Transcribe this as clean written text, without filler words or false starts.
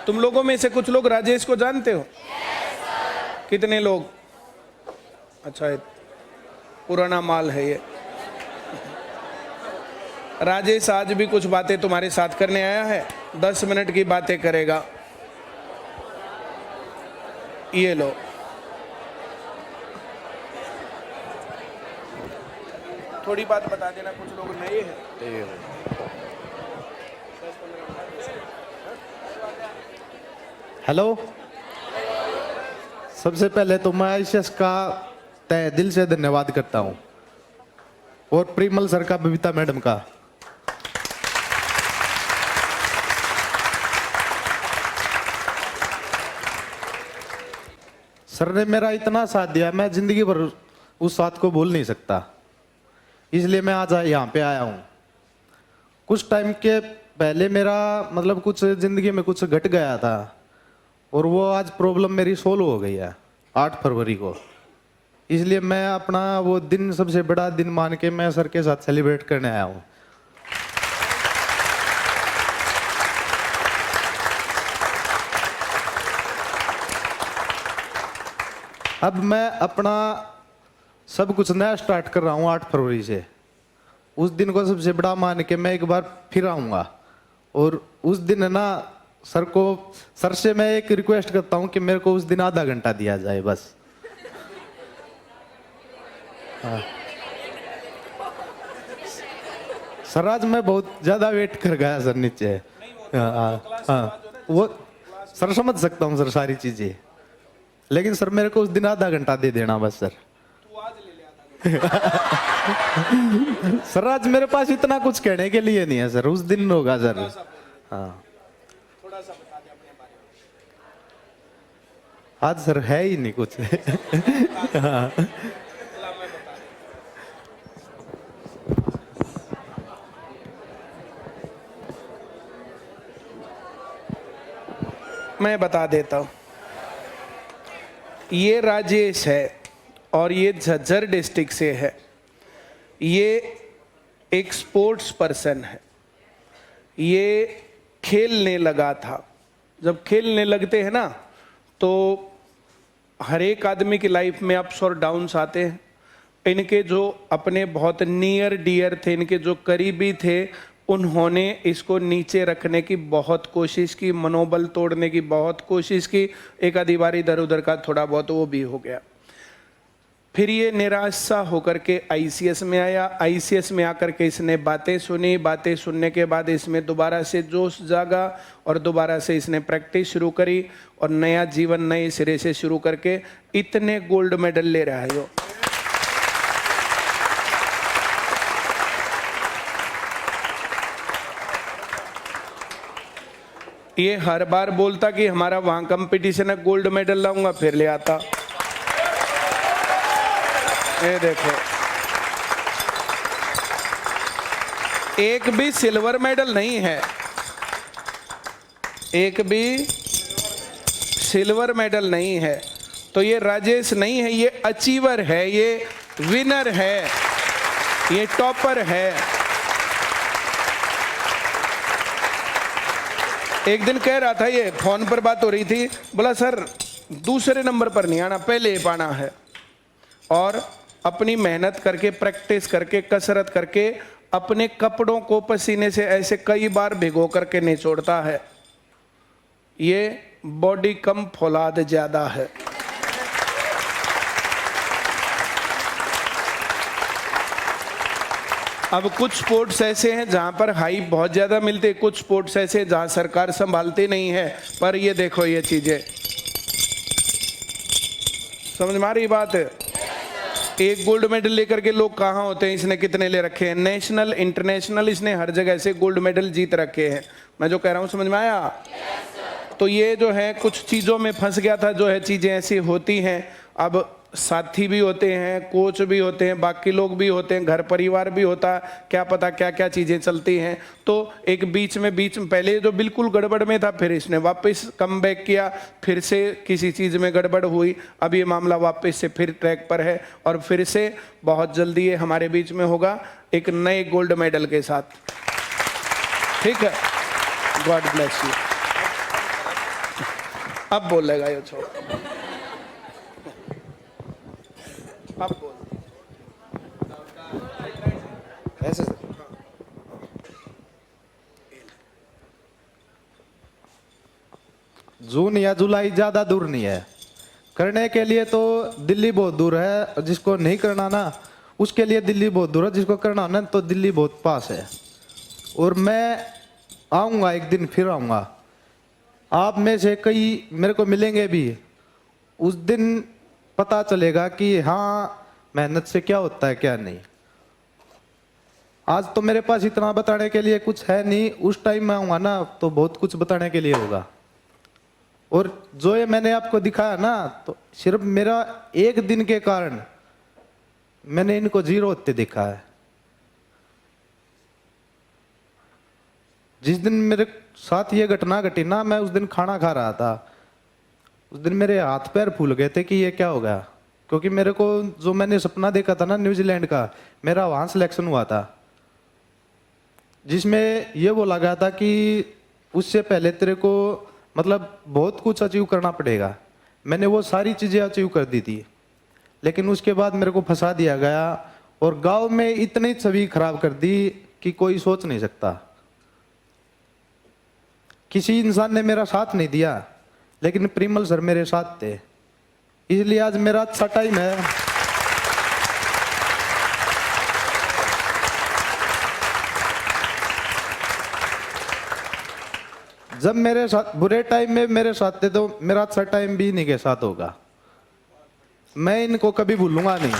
तुम लोगों में से कुछ लोग राजेश को जानते हो? कितने लोग? अच्छा, पुराना माल है ये। राजेश आज भी कुछ बातें तुम्हारे साथ करने आया है, 10 मिनट की बातें करेगा। ये लो, थोड़ी बात बता देना, कुछ लोग नए हैं। हेलो, सबसे पहले तो मैं आईसीएस का तहे दिल से धन्यवाद करता हूं, और प्रिमल सर का, बबीता मैडम का। सर ने मेरा इतना साथ दिया, मैं जिंदगी भर उस साथ को भूल नहीं सकता, इसलिए मैं आज यहाँ पे आया हूँ। कुछ टाइम के पहले मेरा मतलब कुछ जिंदगी में कुछ घट गया था, और वो आज प्रॉब्लम मेरी सोल्व हो गई है 8 फरवरी को। इसलिए मैं अपना वो दिन सबसे बड़ा दिन मान के मैं सर के साथ सेलिब्रेट करने आया हूँ। अब मैं अपना सब कुछ नया स्टार्ट कर रहा हूँ 8 फरवरी से। उस दिन को सबसे बड़ा मान के मैं एक बार फिर आऊँगा, और उस दिन है ना सर से मैं एक रिक्वेस्ट करता हूँ कि मेरे को उस दिन आधा घंटा दिया जाए बस। हाँ। सर आज मैं बहुत ज्यादा वेट कर गया सर नीचे। हाँ, वो सर समझ सकता हूँ सर सारी चीजें, लेकिन सर मेरे को उस दिन आधा घंटा दे देना बस सर। सर आज मेरे पास इतना कुछ कहने के लिए नहीं है सर, उस दिन होगा सर। हाँ, थोड़ा सा बता दे अपने बारे में। आज सर है ही नहीं कुछ। हाँ। मैं बता देता हूँ, ये राजेश है और ये झज्जर डिस्ट्रिक्ट से है। ये एक स्पोर्ट्स पर्सन है। ये खेलने लगा था। जब खेलने लगते हैं ना तो हर एक आदमी की लाइफ में अप्स और डाउन्स आते हैं। इनके जो अपने बहुत नियर डियर थे, इनके जो करीबी थे, उन्होंने इसको नीचे रखने की बहुत कोशिश की, मनोबल तोड़ने की बहुत कोशिश की। एक आधी बार इधर उधर का थोड़ा बहुत वो भी हो गया। फिर ये निराश सा होकर के आईसीएस में आया। आईसीएस में आकर के इसने बातें सुनी। बातें सुनने के बाद इसमें दोबारा से जोश जागा और दोबारा से इसने प्रैक्टिस शुरू करी और नया जीवन नए सिरे से शुरू करके इतने गोल्ड मेडल ले रहा है। ये हर बार बोलता कि हमारा वहां कंपटीशन है, गोल्ड मेडल लाऊंगा, फिर ले आता। ये देखो, एक भी सिल्वर मेडल नहीं है, एक भी सिल्वर मेडल नहीं है। तो ये राजेश नहीं है, ये अचीवर है, ये विनर है, ये टॉपर है। एक दिन कह रहा था, ये फोन पर बात हो रही थी, बोला सर दूसरे नंबर पर नहीं आना, पहले पाना है। और अपनी मेहनत करके, प्रैक्टिस करके, कसरत करके अपने कपड़ों को पसीने से ऐसे कई बार भिगो करके निचोड़ता है। ये बॉडी कम फौलाद ज्यादा है। अब कुछ स्पोर्ट्स ऐसे हैं जहां पर हाइप बहुत ज्यादा मिलते, कुछ स्पोर्ट्स ऐसे जहां सरकार संभालती नहीं है। पर ये देखो, ये चीजें समझ में आ रही बात है। एक गोल्ड मेडल लेकर के लोग कहाँ होते हैं, इसने कितने ले रखे हैं, नेशनल इंटरनेशनल, इसने हर जगह से गोल्ड मेडल जीत रखे हैं। मैं जो कह रहा हूँ समझ में आया? तो ये जो है कुछ चीजों में फंस गया था, जो है चीजें ऐसी होती हैं। अब साथी भी होते हैं, कोच भी होते हैं, बाकी लोग भी होते हैं, घर परिवार भी होता है, क्या पता क्या क्या चीज़ें चलती हैं। तो एक बीच में पहले जो बिल्कुल गड़बड़ में था, फिर इसने वापस कम बैक किया, फिर से किसी चीज़ में गड़बड़ हुई, अब ये मामला वापस से फिर ट्रैक पर है और फिर से बहुत जल्दी ये हमारे बीच में होगा एक नए गोल्ड मेडल के साथ। ठीक है, गॉड ब्लेस यू। अब बोलेगा ये छोड़, अब बोल। ऐसे जून या जुलाई ज्यादा दूर नहीं है। करने के लिए तो दिल्ली बहुत दूर है, और जिसको नहीं करना ना उसके लिए दिल्ली बहुत दूर है, जिसको करना ना तो दिल्ली बहुत पास है। और मैं आऊँगा, एक दिन फिर आऊँगा। आप में से कई मेरे को मिलेंगे भी, उस दिन पता चलेगा कि हाँ मेहनत से क्या होता है क्या नहीं। आज तो मेरे पास इतना बताने के लिए कुछ है नहीं, उस टाइम में आऊँगा ना तो बहुत कुछ बताने के लिए होगा। और जो ये मैंने आपको दिखाया ना, तो सिर्फ मेरा एक दिन के कारण मैंने इनको जीरो होते देखा है। जिस दिन मेरे साथ ये घटना घटी ना, मैं उस दिन खाना खा रहा था। उस दिन मेरे हाथ पैर फूल गए थे कि ये क्या हो गया, क्योंकि मेरे को जो मैंने सपना देखा था ना न्यूजीलैंड का, मेरा वहां सिलेक्शन हुआ था, जिसमें ये बोला गया था कि उससे पहले तेरे को मतलब बहुत कुछ अचीव करना पड़ेगा। मैंने वो सारी चीजें अचीव कर दी थी, लेकिन उसके बाद मेरे को फंसा दिया गया और गांव में इतनी छवि खराब कर दी कि कोई सोच नहीं सकता। किसी इंसान ने मेरा साथ नहीं दिया, लेकिन प्रिमल सर मेरे साथ थे, इसलिए आज मेरा अच्छा टाइम है। जब मेरे साथ बुरे टाइम में मेरे साथ थे तो मेरा अच्छा टाइम भी इन्हीं के साथ होगा। मैं इनको कभी भूलूंगा नहीं।